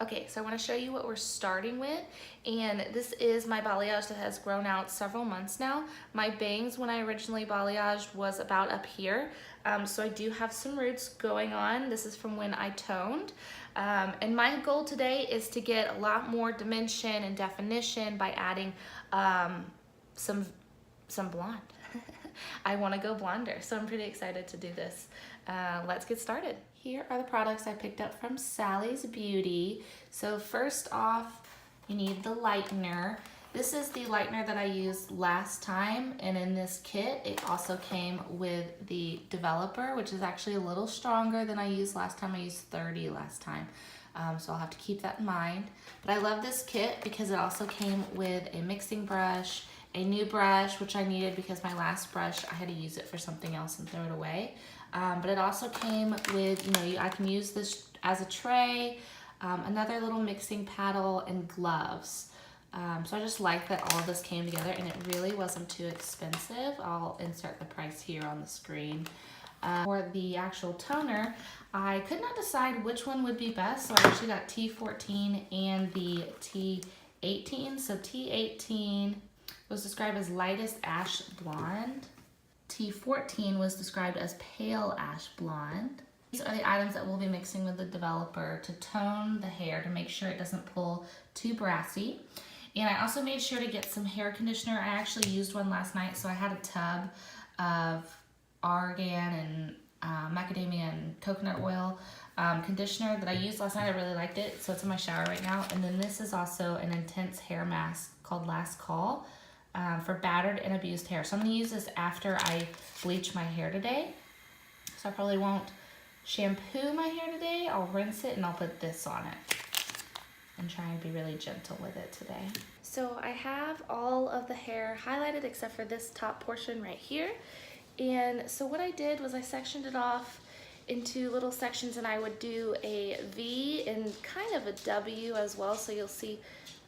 Okay, so I want to show you what we're starting with, and this is my balayage that has grown out several months now. My bangs when I originally balayaged was about up here, so I do have some roots going on. This is from when I toned, and my goal today is to get a lot more dimension and definition by adding some blonde. I want to go blonder, so I'm pretty excited to do this. Let's get started. Here are the products I picked up from Sally's Beauty. So first off, you need the lightener. This is the lightener that I used last time, and in this kit, it also came with the developer, which is actually a little stronger than I used last time. I used 30 last time, so I'll have to keep that in mind. But I love this kit because it also came with a mixing brush, a new brush, which I needed because my last brush, I had to use it for something else and throw it away. But it also came with, I can use this as a tray, another little mixing paddle, and gloves. So I just like that all of this came together, and it really wasn't too expensive. I'll insert the price here on the screen. For the actual toner, I could not decide which one would be best, so I actually got T14 and the T18. So T18 was described as lightest ash blonde. T14 was described as pale ash blonde. These are the items that we'll be mixing with the developer to tone the hair to make sure it doesn't pull too brassy. And I also made sure to get some hair conditioner. I actually used one last night, so I had a tub of argan and macadamia and coconut oil conditioner that I used last night. I really liked it, so it's in my shower right now. And then this is also an intense hair mask called Last Call. For battered and abused hair. So I'm going to use this after I bleach my hair today. So I probably won't shampoo my hair today. I'll rinse it and I'll put this on it and try and be really gentle with it today. So I have all of the hair highlighted except for this top portion right here. And so what I did was I sectioned it off into little sections, and I would do a V and kind of a W as well. So you'll see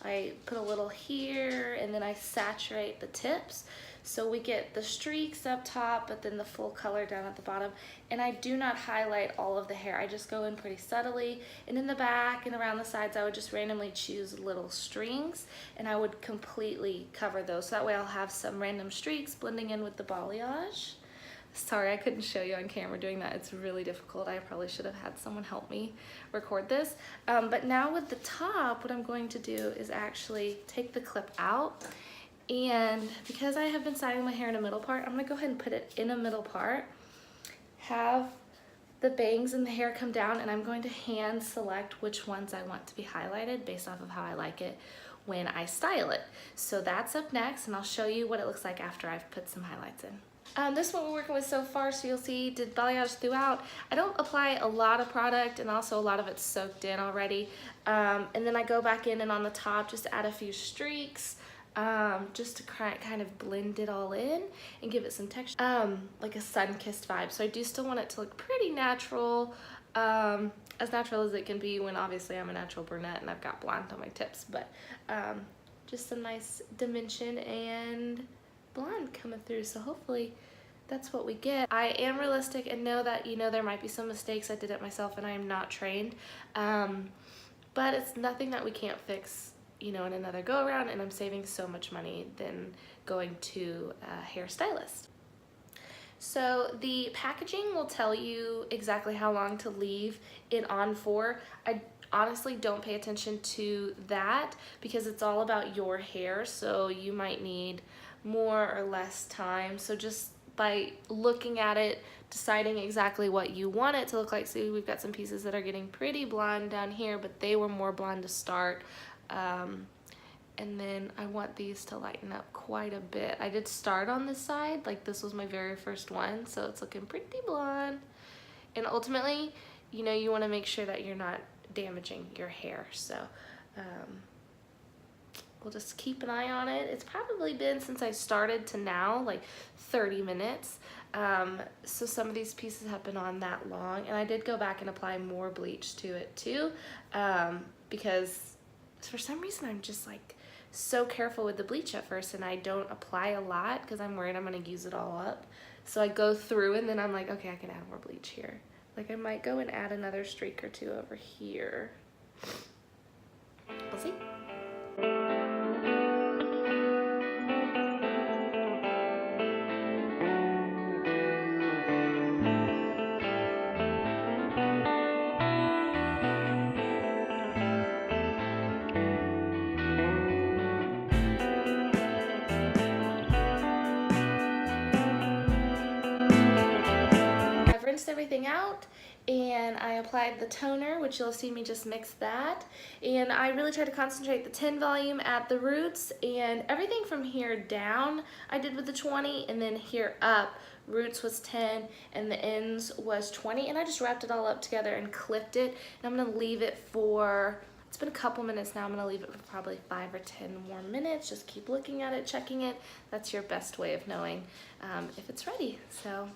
I put a little here, and then I saturate the tips. So we get the streaks up top, but then the full color down at the bottom. And I do not highlight all of the hair. I just go in pretty subtly. And in the back and around the sides, I would just randomly choose little strings, and I would completely cover those. So that way I'll have some random streaks blending in with the balayage. Sorry, I couldn't show you on camera doing that. It's really difficult. I probably should have had someone help me record this. But now with the top, what I'm going to do is actually take the clip out. And because I have been styling my hair in a middle part, I'm gonna go ahead and put it in a middle part, have the bangs and the hair come down, and I'm going to hand select which ones I want to be highlighted based off of how I like it when I style it. So that's up next, and I'll show you what it looks like after I've put some highlights in. This is what we're working with so far, so you'll see did balayage throughout. I don't apply a lot of product, and also a lot of it's soaked in already. And then I go back in and on the top just add a few streaks, just to kind of blend it all in and give it some texture, like a sun-kissed vibe. So I do still want it to look pretty natural, as natural as it can be when obviously I'm a natural brunette and I've got blonde on my tips, but just some nice dimension and blonde coming through, so hopefully that's what we get. I am realistic and know that there might be some mistakes. I did it myself and I am not trained, but it's nothing that we can't fix in another go around, and I'm saving so much money than going to a hairstylist. So the packaging will tell you exactly how long to leave it on for. I honestly don't pay attention to that because it's all about your hair, so you might need more or less time. So just by looking at it, deciding exactly what you want it to look like. See, we've got some pieces that are getting pretty blonde down here, but they were more blonde to start. And then I want these to lighten up quite a bit. I did start on this side, like this was my very first one, so it's looking pretty blonde. And ultimately, you want to make sure that you're not damaging your hair, so we'll just keep an eye on it. It's probably been since I started to now like 30 minutes. So some of these pieces have been on that long, and I did go back and apply more bleach to it too, because for some reason I'm just like so careful with the bleach at first, and I don't apply a lot because I'm worried I'm gonna use it all up. So I go through and then I'm like, okay, I can add more bleach here. Like I might go and add another streak or two over here. We'll see. I've rinsed everything out and I applied the toner, which you'll see me just mix that. And I really tried to concentrate the 10 volume at the roots, and everything from here down I did with the 20, and then here up, roots was 10 and the ends was 20, and I just wrapped it all up together and clipped it. And I'm gonna leave it for, it's been a couple minutes now, I'm gonna leave it for probably 5 or 10 more minutes. Just keep looking at it, checking it. That's your best way of knowing if it's ready. So.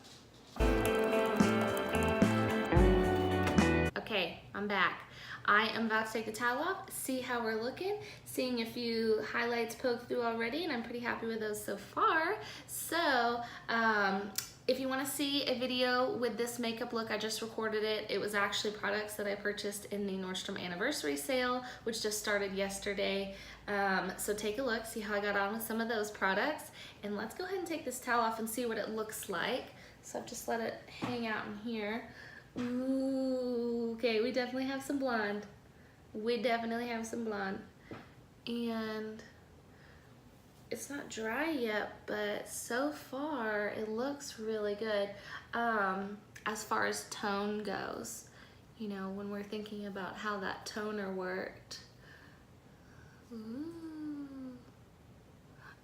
Okay, I'm back. I am about to take the towel off, see how we're looking, seeing a few highlights poke through already, and I'm pretty happy with those so far. So, if you want to see a video with this makeup look, I just recorded it. It was actually products that I purchased in the Nordstrom anniversary sale, which just started yesterday. So take a look, see how I got on with some of those products, and let's go ahead and take this towel off and see what it looks like. So I've just let it hang out in here. Ooh, okay, we definitely have some blonde. We definitely have some blonde. And it's not dry yet, but so far it looks really good. As far as tone goes, you know, when we're thinking about how that toner worked. Ooh.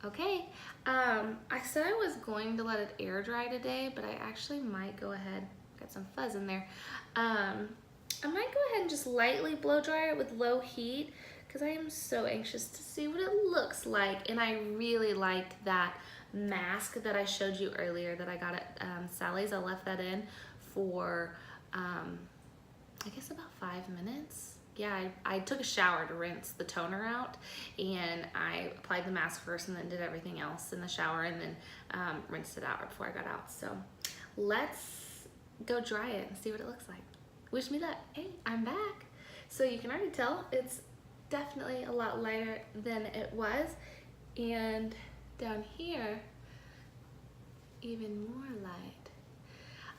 Okay, I said I was going to let it air dry today, but I actually might go ahead. Got some fuzz in there. I might go ahead and just lightly blow dry it with low heat, because I am so anxious to see what it looks like. And I really liked that mask that I showed you earlier that I got at Sally's. I left that in for I guess about 5 minutes. Yeah, I took a shower to rinse the toner out, and I applied the mask first and then did everything else in the shower, and then rinsed it out right before I got out. So let's go dry it and see what it looks like. Wish me luck. Hey, I'm back. So you can already tell it's definitely a lot lighter than it was, and down here even more light.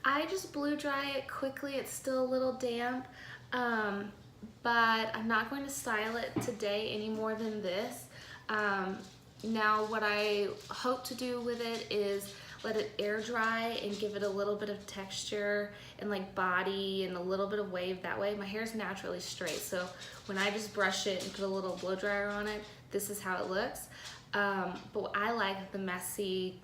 I just blew dry it quickly. It's still a little damp, but I'm not going to style it today any more than this. Now what I hope to do with it is let it air dry and give it a little bit of texture and like body and a little bit of wave that way. My hair is naturally straight, so when I just brush it and put a little blow dryer on it, this is how it looks. But I like the messy,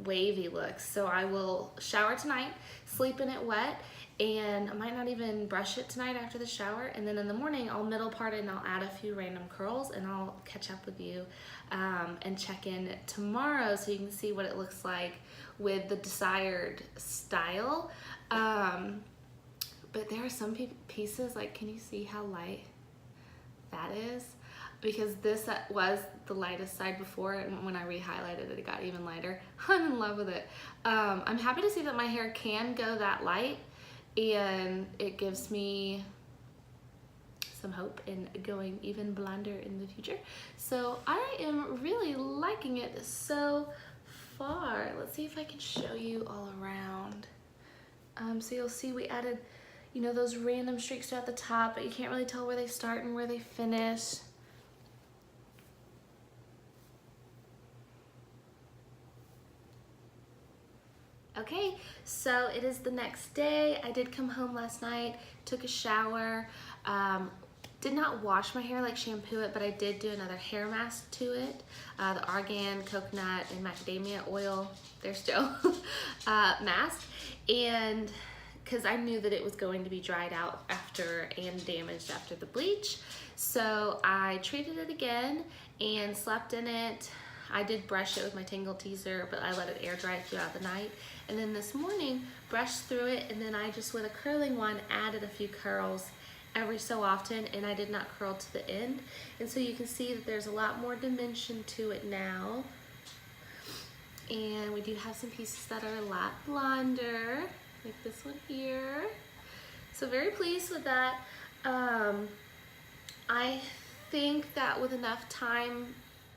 wavy look, so I will shower tonight, sleep in it wet, and I might not even brush it tonight after the shower, and then in the morning I'll middle part it and I'll add a few random curls, and I'll catch up with you and check in tomorrow so you can see what it looks like with the desired style. But there are some pieces, like, can you see how light that is? Because this was the lightest side before, and when I re-highlighted it, it got even lighter. I'm in love with it. I'm happy to see that my hair can go that light, and it gives me some hope in going even blonder in the future. So I am really liking it so far. Let's see if I can show you all around. So you'll see we added, you know, those random streaks at the top, but you can't really tell where they start and where they finish. Okay, so it is the next day. I did come home last night, took a shower, did not wash my hair, like shampoo it, but I did do another hair mask to it, the argan, coconut, and macadamia oil, there's Joe, mask, and because I knew that it was going to be dried out after and damaged after the bleach, so I treated it again and slept in it. I did brush it with my Tangle Teaser, but I let it air dry throughout the night. And then this morning, brushed through it, and then I just, with a curling one, added a few curls every so often, and I did not curl to the end. And so you can see that there's a lot more dimension to it now. And we do have some pieces that are a lot blonder, like this one here. So very pleased with that. I think that with enough time,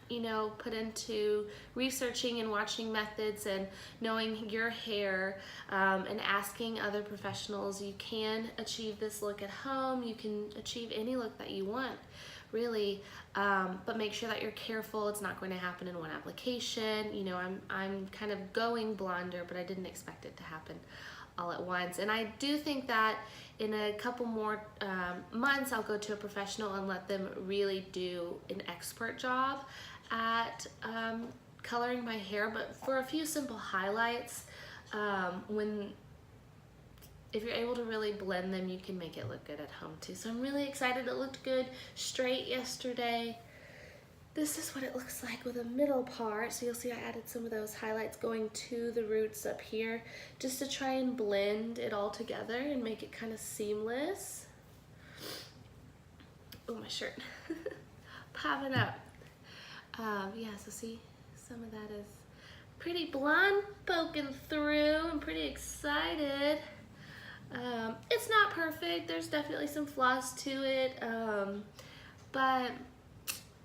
you know, put into researching and watching methods and knowing your hair, and asking other professionals, you can achieve this look at home. You can achieve any look that you want, really, but make sure that you're careful. It's not going to happen in one application. You know, I'm kind of going blonder, but I didn't expect it to happen all at once. And I do think that in a couple more months, I'll go to a professional and let them really do an expert job at coloring my hair. But for a few simple highlights, if you're able to really blend them, you can make it look good at home too. So I'm really excited. It looked good straight yesterday. This is what it looks like with a middle part. So you'll see I added some of those highlights going to the roots up here just to try and blend it all together and make it kind of seamless. Oh, my shirt popping up. Yeah, so see, some of that is pretty blonde poking through. I'm pretty excited. It's not perfect. There's definitely some flaws to it, but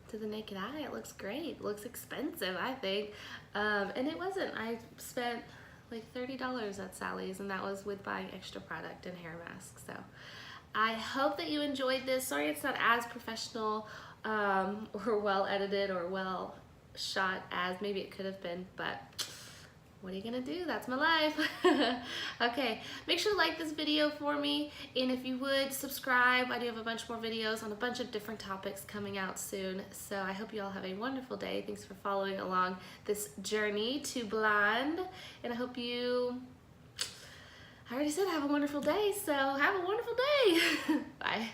to the naked eye, it looks great. It looks expensive, I think, and it wasn't. I spent like $30 at Sally's, and that was with buying extra product and hair masks. So I hope that you enjoyed this. Sorry it's not as professional or well edited or well shot as maybe it could have been, but what are you gonna do? That's my life. Okay, make sure to like this video for me, and if you would, subscribe. I do have a bunch more videos on a bunch of different topics coming out soon, so I hope you all have a wonderful day. Thanks for following along this journey to blonde, and I hope you, I already said have a wonderful day, so have a wonderful day. Bye.